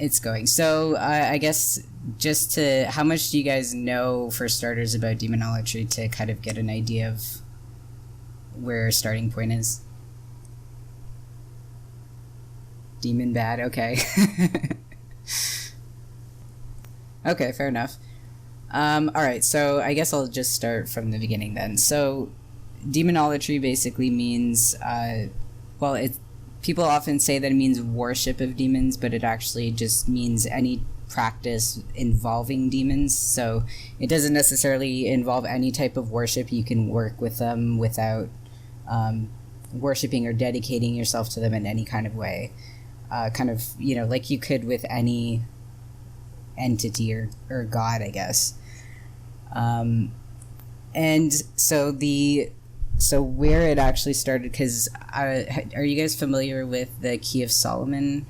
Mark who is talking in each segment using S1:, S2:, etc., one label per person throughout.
S1: It's going. So I guess just to, how much do you guys know for starters about Demonolatry to kind of get an idea of where starting point is? Demon bad, okay. Okay, fair enough. Alright, so I guess I'll just start from the beginning then. So Demonolatry basically means, people often say that it means worship of demons, but it actually just means any practice involving demons. So it doesn't necessarily involve any type of worship. You can work with them without worshiping or dedicating yourself to them in any kind of way. Kind of, like you could with any entity or god, I guess. And so where it actually started, because are you guys familiar with the Key of Solomon?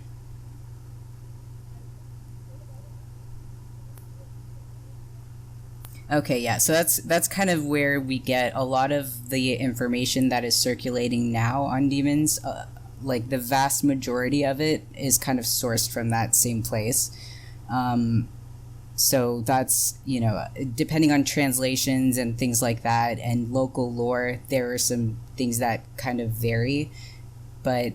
S1: Okay, yeah, so that's kind of where we get a lot of the information that is circulating now on demons. Like the vast majority of it is kind of sourced from that same place. So that's, depending on translations and things like that and local lore, there are some things that kind of vary. But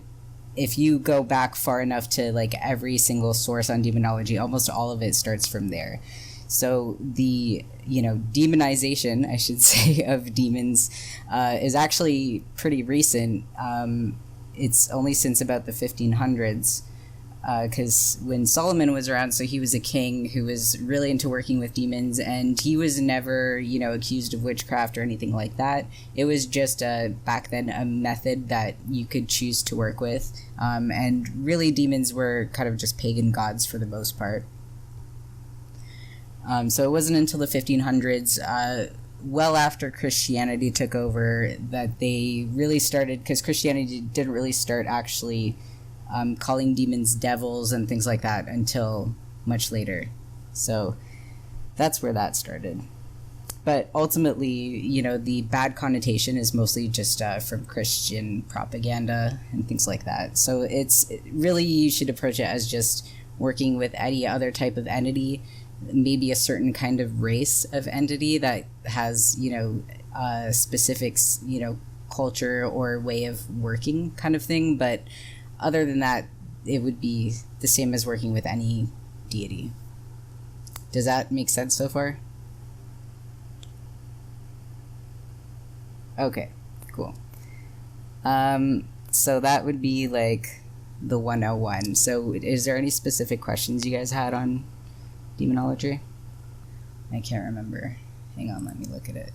S1: if you go back far enough to like every single source on demonology, almost all of it starts from there. So the, demonization, I should say, of demons is actually pretty recent. It's only since about the 1500s. Because when Solomon was around, so he was a king who was really into working with demons, and he was never, accused of witchcraft or anything like that. It was just back then a method that you could choose to work with, and really demons were kind of just pagan gods for the most part. So it wasn't until the 1500s, well after Christianity took over, that they really started, because Christianity didn't really start actually calling demons devils and things like that until much later. So that's where that started. But ultimately, the bad connotation is mostly just from Christian propaganda and things like that. So it's really, you should approach it as just working with any other type of entity, maybe a certain kind of race of entity that has, specific, culture or way of working kind of thing. But other than that, it would be the same as working with any deity. Does that make sense so far? Okay, cool. So that would be like the 101. So is there any specific questions you guys had on demonolatry? I can't remember. Hang on, let me look at it.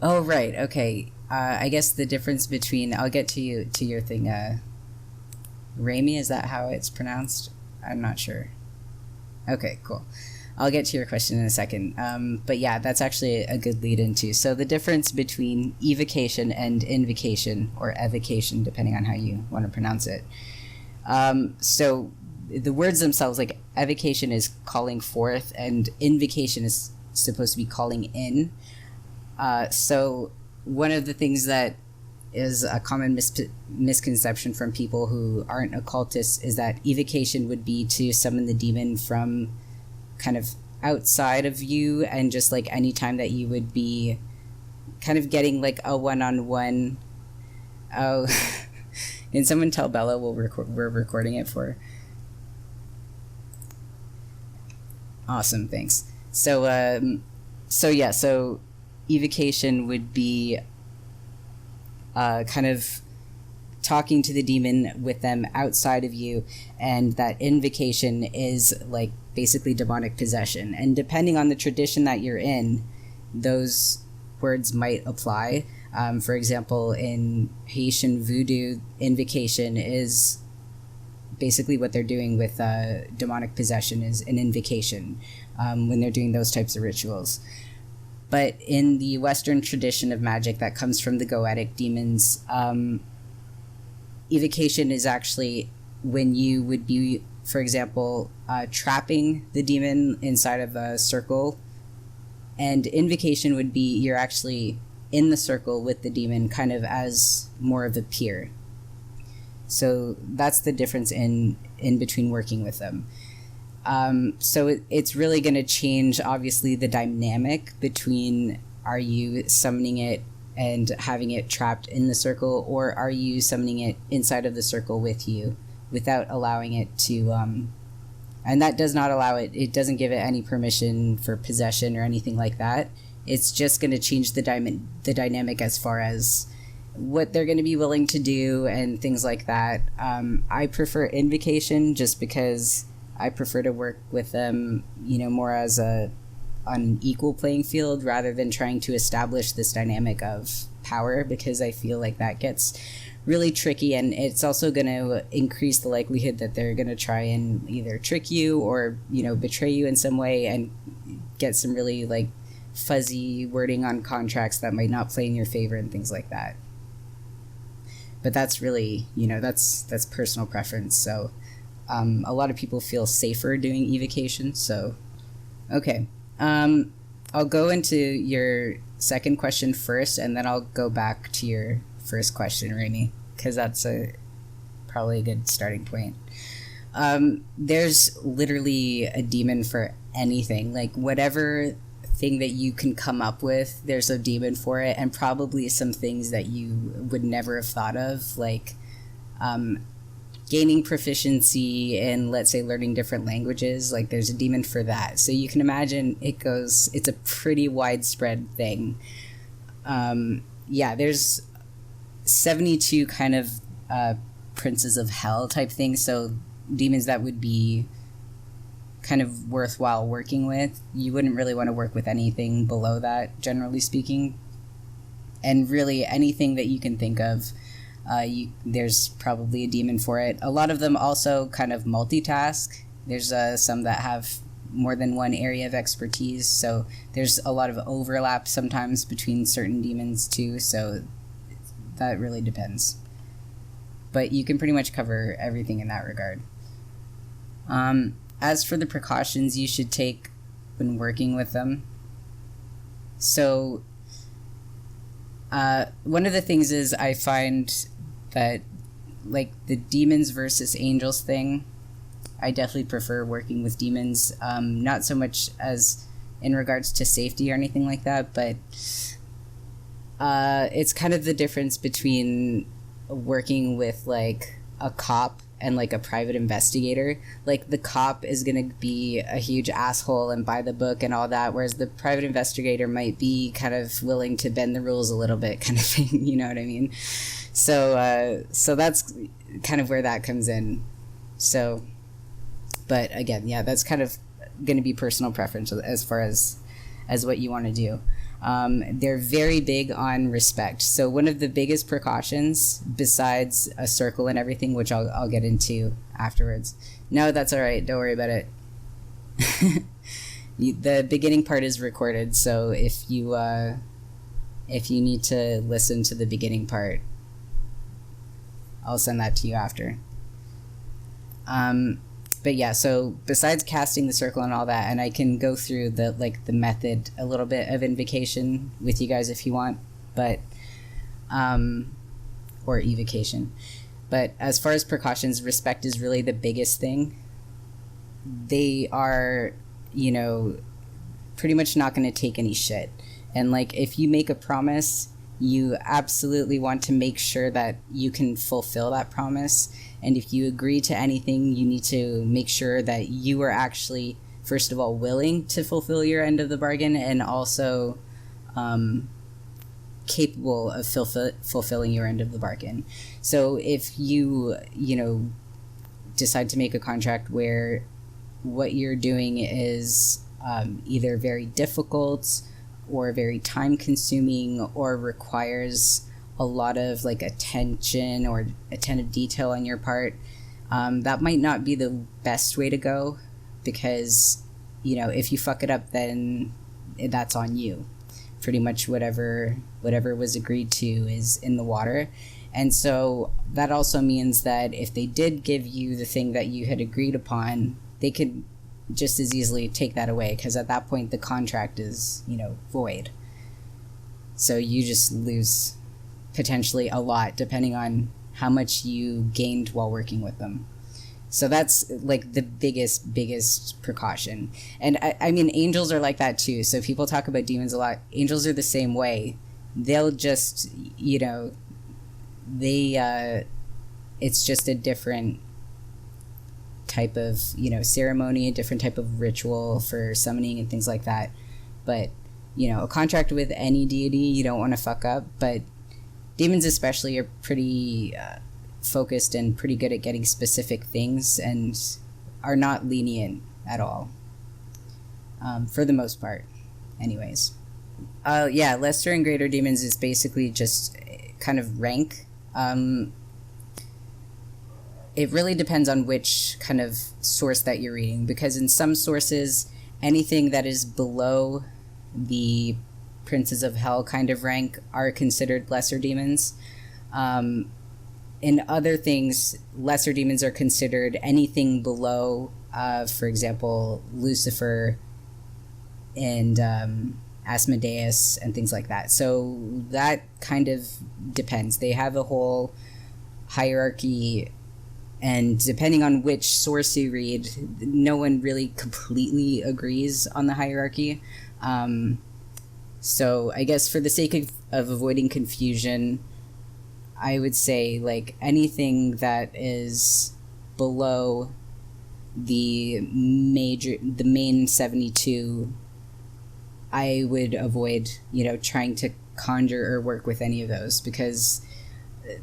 S1: Oh, right, okay. I guess the difference between, I'll get to your thing, Raimi, is that how it's pronounced? I'm not sure. Okay, cool. I'll get to your question in a second. But yeah, that's actually a good lead into. So the difference between evocation and invocation, or evocation, depending on how you want to pronounce it. So the words themselves, like evocation is calling forth, and invocation is supposed to be calling in. So one of the things that is a common misconception from people who aren't occultists is that evocation would be to summon the demon from kind of outside of you, and just like any time that you would be kind of getting like a one-on-one. Oh, can someone tell Bella we're recording it for? Awesome, thanks. So evocation would be kind of talking to the demon with them outside of you, and that invocation is like basically demonic possession. And depending on the tradition that you're in, those words might apply. For example, in Haitian voodoo, invocation is basically what they're doing with demonic possession is an invocation when they're doing those types of rituals. But in the Western tradition of magic that comes from the Goetic demons, evocation is actually when you would be, for example, trapping the demon inside of a circle. And invocation would be you're actually in the circle with the demon, kind of as more of a peer. So that's the difference in between working with them. So it's really going to change, obviously, the dynamic between, are you summoning it and having it trapped in the circle, or are you summoning it inside of the circle with you without allowing it to... and that does not allow it, it doesn't give it any permission for possession or anything like that. It's just going to change the dynamic as far as what they're going to be willing to do and things like that. I prefer Invocation just because I prefer to work with them, more as on an equal playing field rather than trying to establish this dynamic of power, because I feel like that gets really tricky, and it's also going to increase the likelihood that they're going to try and either trick you or, betray you in some way and get some really like fuzzy wording on contracts that might not play in your favor and things like that. But that's really, that's personal preference. So a lot of people feel safer doing Evocation. So, okay. I'll go into your second question first, and then I'll go back to your first question, Raimi, because that's probably a good starting point. There's literally a demon for anything. Like, whatever thing that you can come up with, there's a demon for it, and probably some things that you would never have thought of, like gaining proficiency in, let's say, learning different languages. Like, there's a demon for that. So you can imagine it's a pretty widespread thing. There's 72 kind of princes of hell type things, so demons that would be kind of worthwhile working with. You wouldn't really want to work with anything below that, generally speaking. And really anything that you can think of, there's probably a demon for it. A lot of them also kind of multitask. There's some that have more than one area of expertise, so there's a lot of overlap sometimes between certain demons too, so that really depends. But you can pretty much cover everything in that regard. As for the precautions you should take when working with them, so one of the things is I find that, like, the demons versus angels thing, I definitely prefer working with demons, not so much as in regards to safety or anything like that, but it's kind of the difference between working with, like, a cop and, like, a private investigator. Like, the cop is going to be a huge asshole and by the book and all that, whereas the private investigator might be kind of willing to bend the rules a little bit, kind of thing, you know what I mean? So that's kind of where that comes in. So, but again, yeah, that's kind of going to be personal preference as far as what you want to do. They're very big on respect. So one of the biggest precautions, besides a circle and everything, which I'll get into afterwards. No, that's all right. Don't worry about it. The beginning part is recorded, so if you need to listen to the beginning part, I'll send that to you after. But yeah, so besides casting the circle and all that, and I can go through the method a little bit of Invocation with you guys if you want, but or Evocation. But as far as precautions, respect is really the biggest thing. They are, pretty much not going to take any shit. And like, if you make a promise, you absolutely want to make sure that you can fulfill that promise. And if you agree to anything, you need to make sure that you are actually, first of all, willing to fulfill your end of the bargain, and also capable of fulfilling your end of the bargain. So if you decide to make a contract where what you're doing is either very difficult or very time consuming or requires a lot of like attention or attentive detail on your part, that might not be the best way to go, because if you fuck it up, then that's on you. Pretty much whatever was agreed to is in the water. And so that also means that if they did give you the thing that you had agreed upon, they could just as easily take that away, because at that point the contract is void. So you just lose potentially a lot depending on how much you gained while working with them. So that's like the biggest precaution. And I mean, angels are like that too. So people talk about demons a lot. Angels are the same way. They'll just, you know, it's just a different type of, you know, ceremony, a different type of ritual for summoning and things like that. But, you know, a contract with any deity you don't want to fuck up. But demons especially are pretty focused and pretty good at getting specific things and are not lenient at all, for the most part anyways. Yeah, lesser and greater demons is basically just kind of rank. It really depends on which kind of source that you're reading, because in some sources anything that is below the Princes of Hell kind of rank are considered lesser demons. In other things, lesser demons are considered anything below, for example, Lucifer and Asmodeus and things like that. So that kind of depends. They have a whole hierarchy, and depending on which source you read, no one really completely agrees on the hierarchy. So I guess for the sake of avoiding confusion, I would say like anything that is below the main 72, I would avoid, you know, trying to conjure or work with any of those, because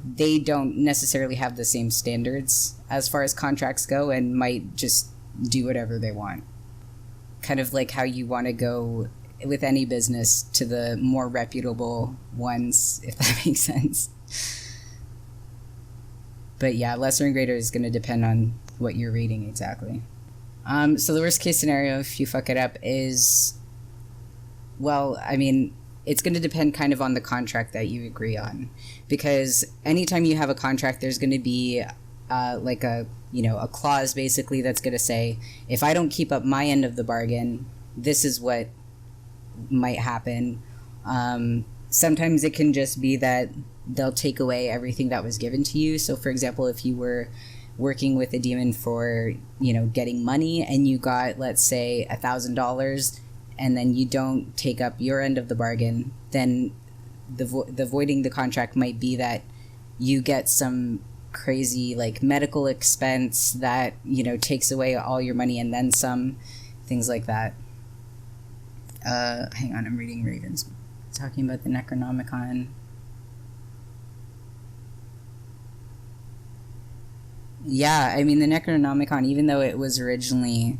S1: they don't necessarily have the same standards as far as contracts go and might just do whatever they want. Kind of like how you want to go with any business to the more reputable ones, if that makes sense. But yeah, lesser and greater is going to depend on what you're reading exactly. So the worst case scenario, if you fuck it up, is, well, I mean, it's going to depend kind of on the contract that you agree on. Because anytime you have a contract, there's going to be like a clause basically that's going to say, if I don't keep up my end of the bargain, this is what might happen. Sometimes it can just be that they'll take away everything that was given to you. So for example, if you were working with a demon for, you know, getting money, and you got, let's say, $1,000, and then you don't take up your end of the bargain, then the voiding the contract might be that you get some crazy like medical expense that, you know, takes away all your money and then some, things like that. Hang on, I'm reading Raven's talking about the Necronomicon. Yeah, I mean, the Necronomicon, even though it was originally,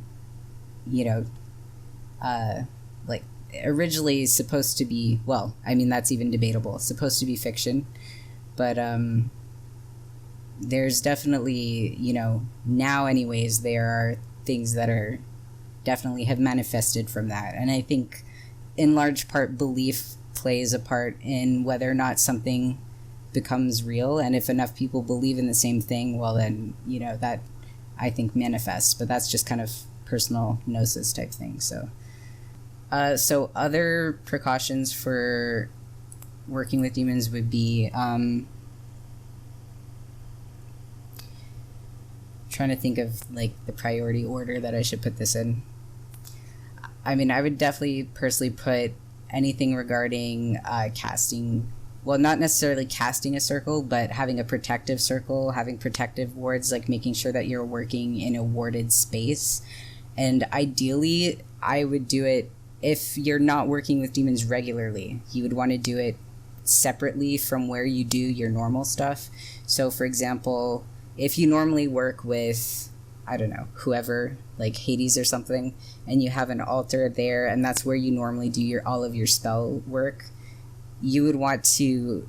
S1: you know, like, originally supposed to be, well, I mean, that's even debatable, supposed to be fiction, but, there's definitely, you know, now anyways, there are things that are definitely have manifested from that, and I think, in large part, belief plays a part in whether or not something becomes real, and if enough people believe in the same thing, well then, you know, that I think manifests. But that's just kind of personal gnosis type thing. So so other precautions for working with demons would be trying to think of like the priority order that I should put this in. I mean, I would definitely personally put anything regarding casting, well, not necessarily casting a circle, but having a protective circle, having protective wards, like making sure that you're working in a warded space. And ideally, I would do it, if you're not working with demons regularly, you would want to do it separately from where you do your normal stuff. So, for example, if you normally work with, I don't know, whoever, like Hades or something, and you have an altar there, and that's where you normally do all of your spell work, you would want to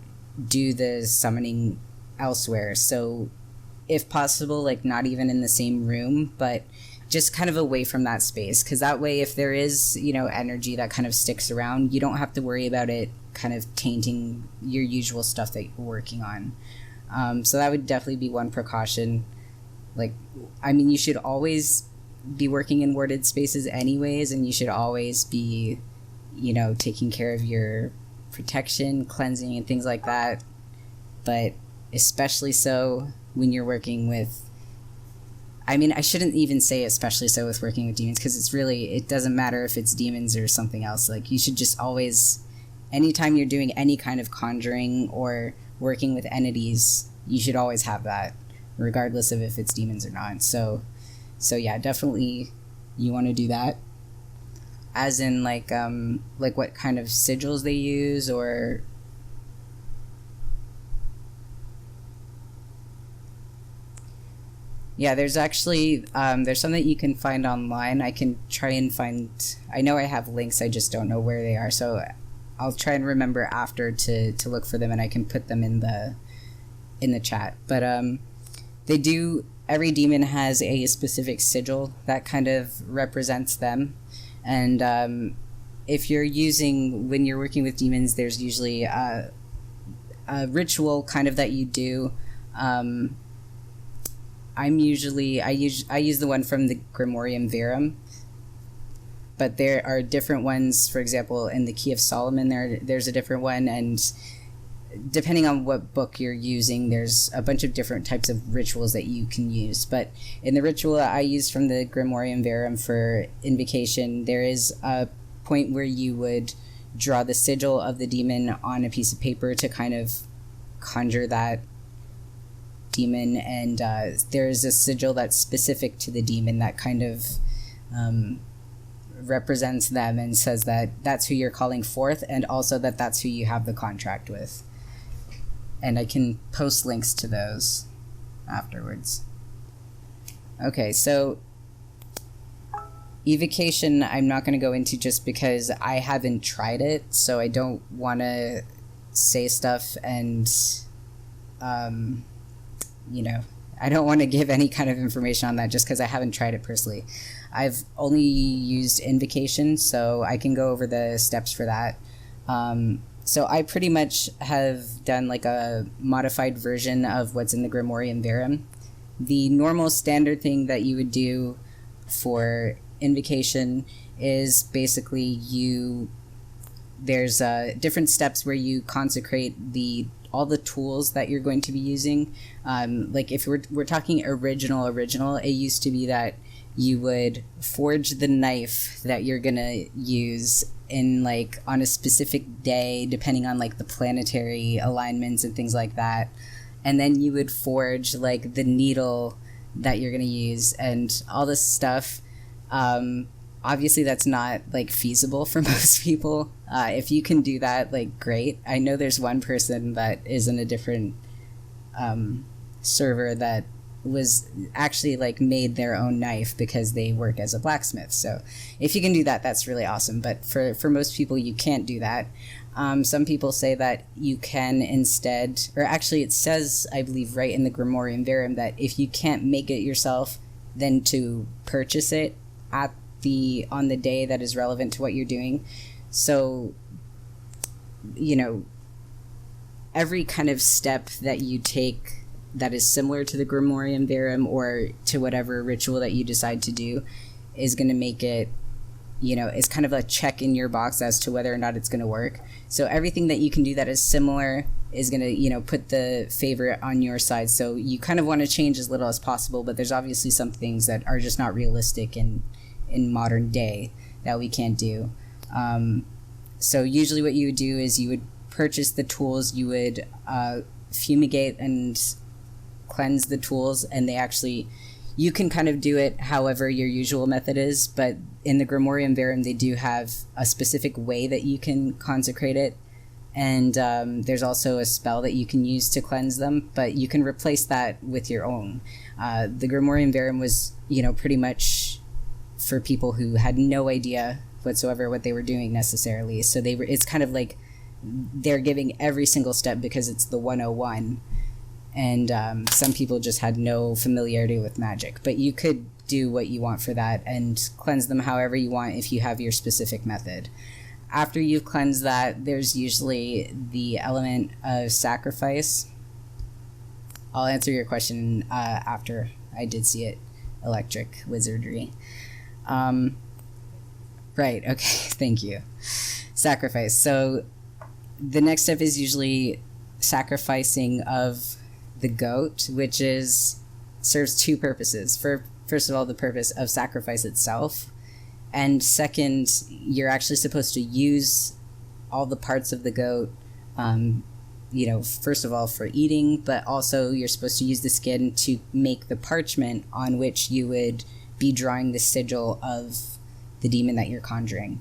S1: do the summoning elsewhere. So if possible, like not even in the same room, but just kind of away from that space, because that way if there is, you know, energy that kind of sticks around, you don't have to worry about it kind of tainting your usual stuff that you're working on. So that would definitely be one precaution. Like, I mean, you should always be working in warded spaces anyways, and you should always be, you know, taking care of your protection, cleansing, and things like that, but especially so when you're working with, I mean, I shouldn't even say especially so with working with demons, because it doesn't matter if it's demons or something else. Like, you should just always, anytime you're doing any kind of conjuring or working with entities, you should always have that, regardless of if it's demons or not. So yeah, definitely you want to do that. As in, like what kind of sigils they use, or... Yeah, there's actually, there's some that you can find online. I can try and find, I know I have links, I just don't know where they are, so I'll try and remember after to look for them, and I can put them in the chat. But they do, every demon has a specific sigil that kind of represents them. And if you're when you're working with demons, there's usually a ritual kind of that you do. I use the one from the Grimorium Verum, but there are different ones. For example, in the Key of Solomon, there's a different one, and depending on what book you're using, there's a bunch of different types of rituals that you can use. But in the ritual I used from the Grimorium Verum for Invocation, there is a point where you would draw the sigil of the demon on a piece of paper to kind of conjure that demon, and there's a sigil that's specific to the demon that kind of represents them and says that that's who you're calling forth, and also that that's who you have the contract with. And I can post links to those afterwards. Okay, so Evocation I'm not going to go into just because I haven't tried it, so I don't want to say stuff and I don't want to give any kind of information on that just because I haven't tried it personally. I've only used Invocation, so I can go over the steps for that. So I pretty much have done like a modified version of what's in the Grimorium Verum. The normal standard thing that you would do for Invocation is basically there's different steps where you consecrate all the tools that you're going to be using. Like if we're talking original, it used to be that you would forge the knife that you're gonna use in like on a specific day, depending on like the planetary alignments and things like that. And then you would forge like the needle that you're gonna use and all this stuff. Obviously that's not like feasible for most people. If you can do that, like great. I know there's one person that is in a different server that was actually like made their own knife because they work as a blacksmith. So if you can do that, that's really awesome. But for most people, you can't do that. Some people say that you can instead, or actually it says, I believe right in the Grimorium Verum, that if you can't make it yourself, then to purchase it on the day that is relevant to what you're doing. So, every kind of step that you take that is similar to the Grimorium Verum or to whatever ritual that you decide to do is going to make it, it's kind of a check in your box as to whether or not it's going to work. So everything that you can do that is similar is going to, put the favor on your side. So you kind of want to change as little as possible, but there's obviously some things that are just not realistic in modern day that we can't do. So usually what you would do is you would purchase the tools, you would fumigate and cleanse the tools, and you can kind of do it however your usual method is, but in the Grimorium Verum they do have a specific way that you can consecrate it, and there's also a spell that you can use to cleanse them, but you can replace that with your own. The Grimorium Verum was pretty much for people who had no idea whatsoever what they were doing necessarily, so it's kind of like they're giving every single step because it's the 101, and some people just had no familiarity with magic. But you could do what you want for that and cleanse them however you want if you have your specific method. After you've cleansed that, there's usually the element of sacrifice. I'll answer your question after. I did see it. Electric wizardry. Right, okay, thank you. Sacrifice. So the next step is usually sacrificing of the goat, which serves two purposes. First of all, the purpose of sacrifice itself, and second, you're actually supposed to use all the parts of the goat, first of all for eating, but also you're supposed to use the skin to make the parchment on which you would be drawing the sigil of the demon that you're conjuring.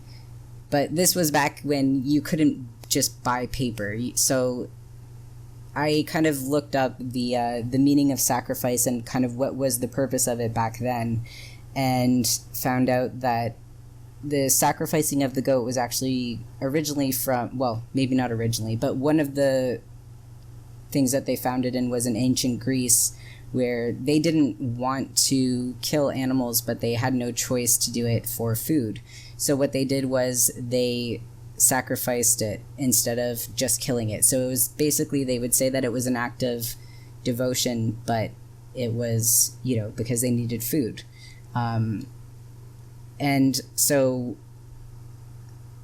S1: But this was back when you couldn't just buy paper, so I kind of looked up the meaning of sacrifice and kind of what was the purpose of it back then, and found out that the sacrificing of the goat was actually originally from, well, maybe not originally, but one of the things that they found it in was in ancient Greece, where they didn't want to kill animals, but they had no choice to do it for food. So what they did was they sacrificed it instead of just killing it. So it was basically, they would say that it was an act of devotion, but it was, because they needed food. And so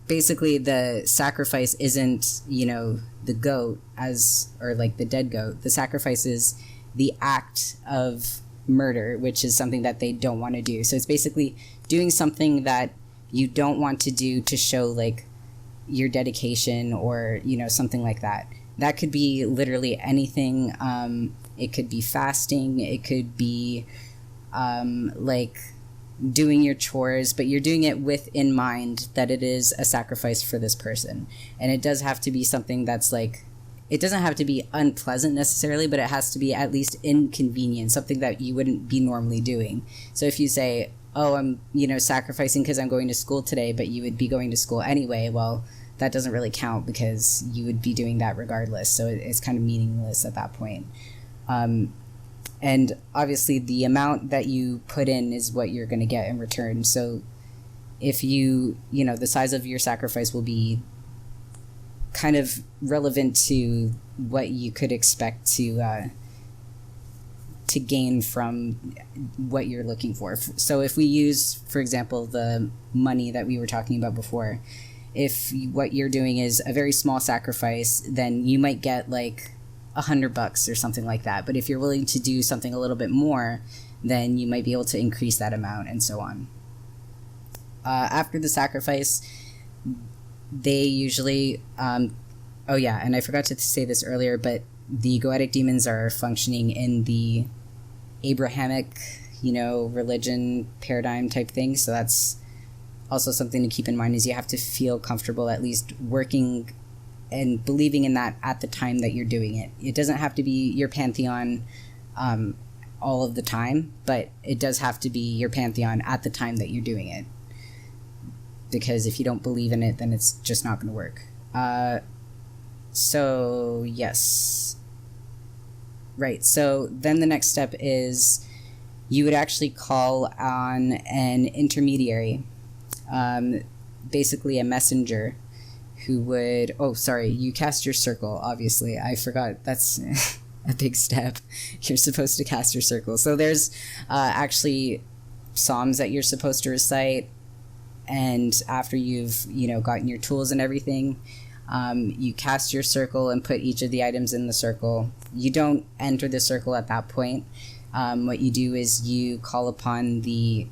S1: basically the sacrifice isn't, the goat or like the dead goat. The sacrifice is the act of murder, which is something that they don't want to do. So it's basically doing something that you don't want to do to show like your dedication or, something like that. That could be literally anything. It could be fasting. It could be like doing your chores, but you're doing it with in mind that it is a sacrifice for this person. And it does have to be something that's like, it doesn't have to be unpleasant necessarily, but it has to be at least inconvenient, something that you wouldn't be normally doing. So if you say, oh, I'm, sacrificing because I'm going to school today, but you would be going to school anyway, well, that doesn't really count because you would be doing that regardless. So it's kind of meaningless at that point. And obviously the amount that you put in is what you're going to get in return. So if the size of your sacrifice will be kind of relevant to what you could expect to gain from what you're looking for. So if we use, for example, the money that we were talking about before, if what you're doing is a very small sacrifice, then you might get like $100 or something like that. But if you're willing to do something a little bit more, then you might be able to increase that amount, and so on. After the sacrifice, they usually and I forgot to say this earlier, but the goetic demons are functioning in the Abrahamic religion paradigm type thing. So that's also something to keep in mind, is you have to feel comfortable at least working and believing in that at the time that you're doing it. It doesn't have to be your pantheon all of the time, but it does have to be your pantheon at the time that you're doing it. Because if you don't believe in it, then it's just not going to work. So, yes. Right, so then the next step is you would actually call on an intermediary, basically a messenger, who would... Oh, sorry, you cast your circle, obviously. I forgot, that's a big step. You're supposed to cast your circle. So there's actually psalms that you're supposed to recite, and after you've, gotten your tools and everything, you cast your circle and put each of the items in the circle. You don't enter the circle at that point. What you do is you call upon the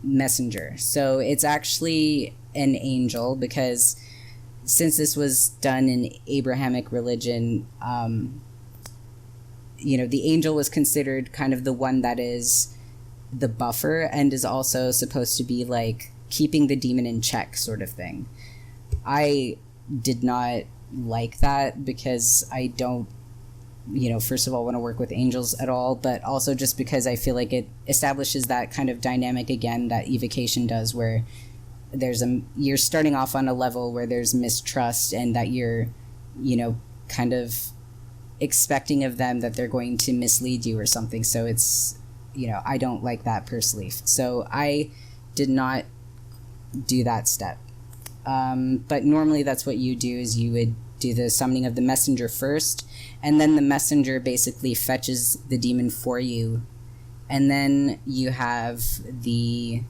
S1: messenger. So it's actually an angel, because since this was done in Abrahamic religion, the angel was considered kind of the one that is the buffer and is also supposed to be like keeping the demon in check, sort of thing. I did not like that because I don't, first of all, want to work with angels at all, but also just because I feel like it establishes that kind of dynamic again that Evocation does, where you're starting off on a level where there's mistrust, and that you're, kind of expecting of them that they're going to mislead you or something. So it's, I don't like that personally. So I did not do that step. But normally that's what you do, is you would do the summoning of the messenger first, and then the messenger basically fetches the demon for you, and then you have the,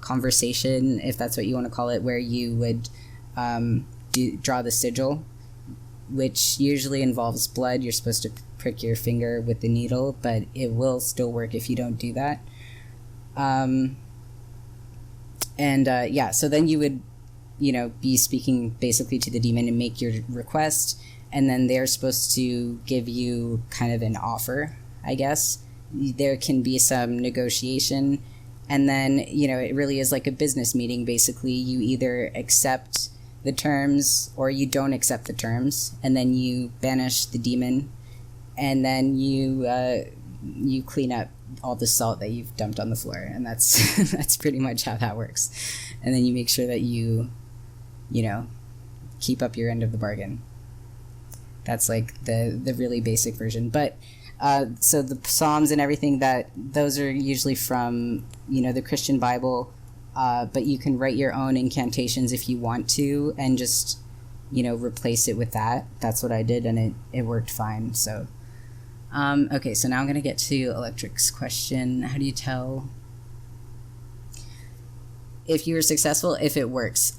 S1: conversation, if that's what you want to call it, where you would draw the sigil, which usually involves blood. You're supposed to prick your finger with the needle, but it will still work if you don't do that. So then you would, be speaking basically to the demon and make your request, and then they're supposed to give you kind of an offer, I guess. There can be some negotiation, and then, it really is like a business meeting. Basically, you either accept the terms or you don't accept the terms, and then you banish the demon, and then you clean up all the salt that you've dumped on the floor, and that's that's pretty much how that works. And then you make sure that you keep up your end of the bargain. That's like the really basic version. But so the Psalms and everything, those are usually from the Christian Bible, but you can write your own incantations if you want to, and just replace it with that. That's what I did, and it worked fine. So okay, so now I'm gonna get to Electric's question. How do you tell if you were successful, if it works?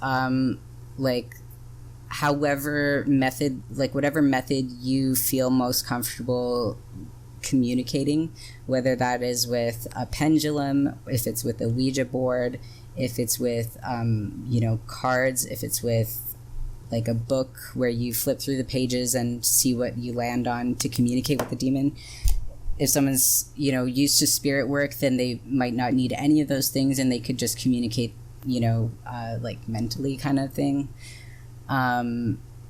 S1: Whatever method you feel most comfortable communicating, whether that is with a pendulum, if it's with a Ouija board, if it's with cards, if it's with like a book where you flip through the pages and see what you land on to communicate with the demon. If someone's used to spirit work, then they might not need any of those things, and they could just communicate like mentally kind of thing.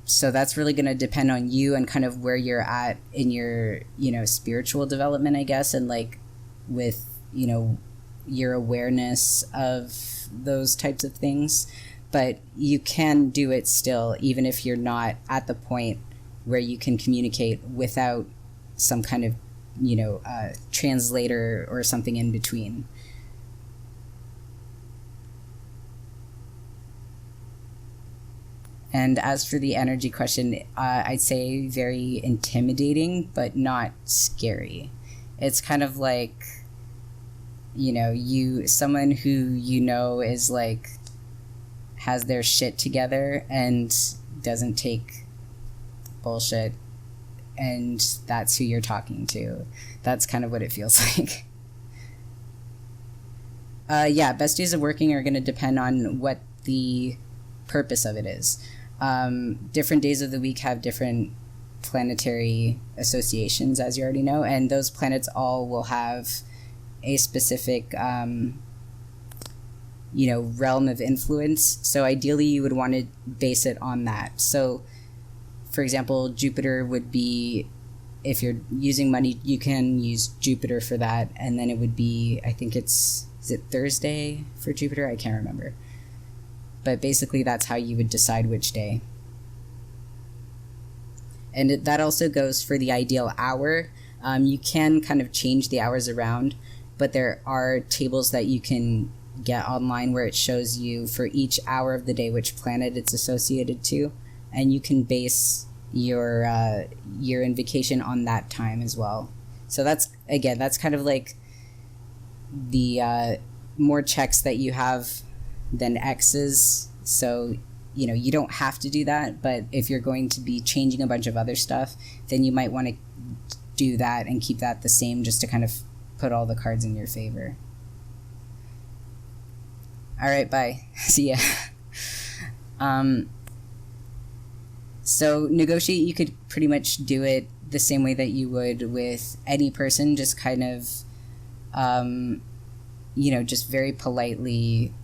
S1: So that's really going to depend on you and kind of where you're at in your spiritual development, I guess, and like with your awareness of those types of things. But you can do it still, even if you're not at the point where you can communicate without some kind of translator or something in between. And as for the energy question, I'd say very intimidating, but not scary. It's kind of like, someone who is like, has their shit together and doesn't take bullshit, and that's who you're talking to. That's kind of what it feels like. Best days of working are going to depend on what the purpose of it is. Different days of the week have different planetary associations, as you already know, and those planets all will have a specific realm of influence. So ideally you would want to base it on that. So for example, Jupiter would be, if you're using money, you can use Jupiter for that, and then it would be, I think is it Thursday for Jupiter? I can't remember. But basically that's how you would decide which day. And that also goes for the ideal hour. You can kind of change the hours around, but there are tables that you can get online where it shows you for each hour of the day which planet it's associated to, and you can base your invocation on that time as well. So that's kind of like the more checks that you have than X's. So you don't have to do that, but if you're going to be changing a bunch of other stuff, then you might want to do that and keep that the same, just to kind of put all the cards in your favor. All right, bye. See ya. So negotiate, you could pretty much do it the same way that you would with any person, just kind of, just very politely,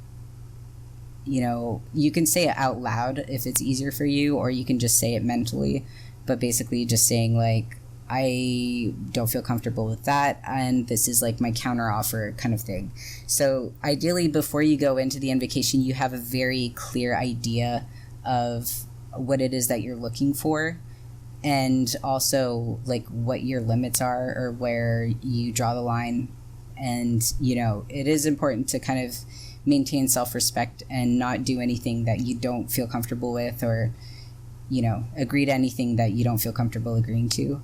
S1: you can say it out loud if it's easier for you, or you can just say it mentally, but basically just saying like, I don't feel comfortable with that, and this is like my counter offer kind of thing. So ideally, before you go into the invocation, you have a very clear idea of what it is that you're looking for, and also like what your limits are or where you draw the line. And it is important to kind of maintain self-respect and not do anything that you don't feel comfortable with, or agree to anything that you don't feel comfortable agreeing to.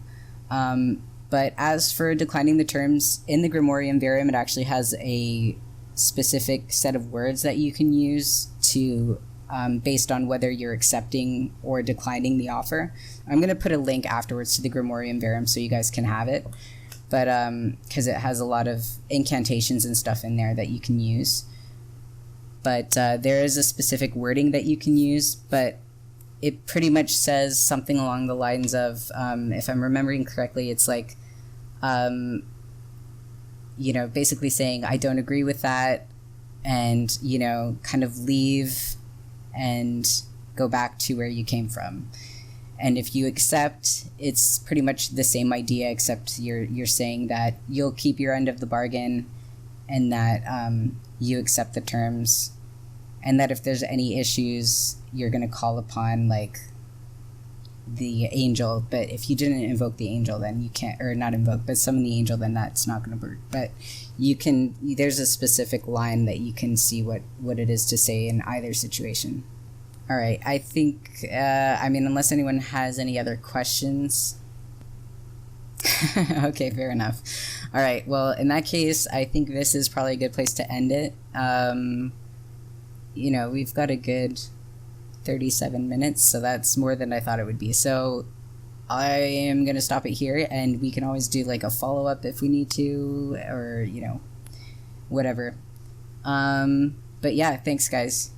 S1: But as for declining the terms, in the Grimorium Varium, it actually has a specific set of words that you can use to based on whether you're accepting or declining the offer. I'm going to put a link afterwards to the Grimorium Verum so you guys can have it, but because it has a lot of incantations and stuff in there that you can use. But there is a specific wording that you can use, but it pretty much says something along the lines of, if I'm remembering correctly, it's like, basically saying, I don't agree with that, and, kind of leave and go back to where you came from. And if you accept, it's pretty much the same idea, except you're saying that you'll keep your end of the bargain, and that you accept the terms, and that if there's any issues, you're going to call upon like the angel. But if you didn't invoke the angel, then you can't, or not invoke, but summon the angel, then that's not going to work. But you can, there's a specific line that you can see what it is to say in either situation. All right, I think, unless anyone has any other questions. Okay, fair enough. All right, well, in that case, I think this is probably a good place to end it. We've got a good 37 minutes, so that's more than I thought it would be. So I am going to stop it here, and we can always do like a follow-up if we need to, or, whatever. But yeah, thanks, guys.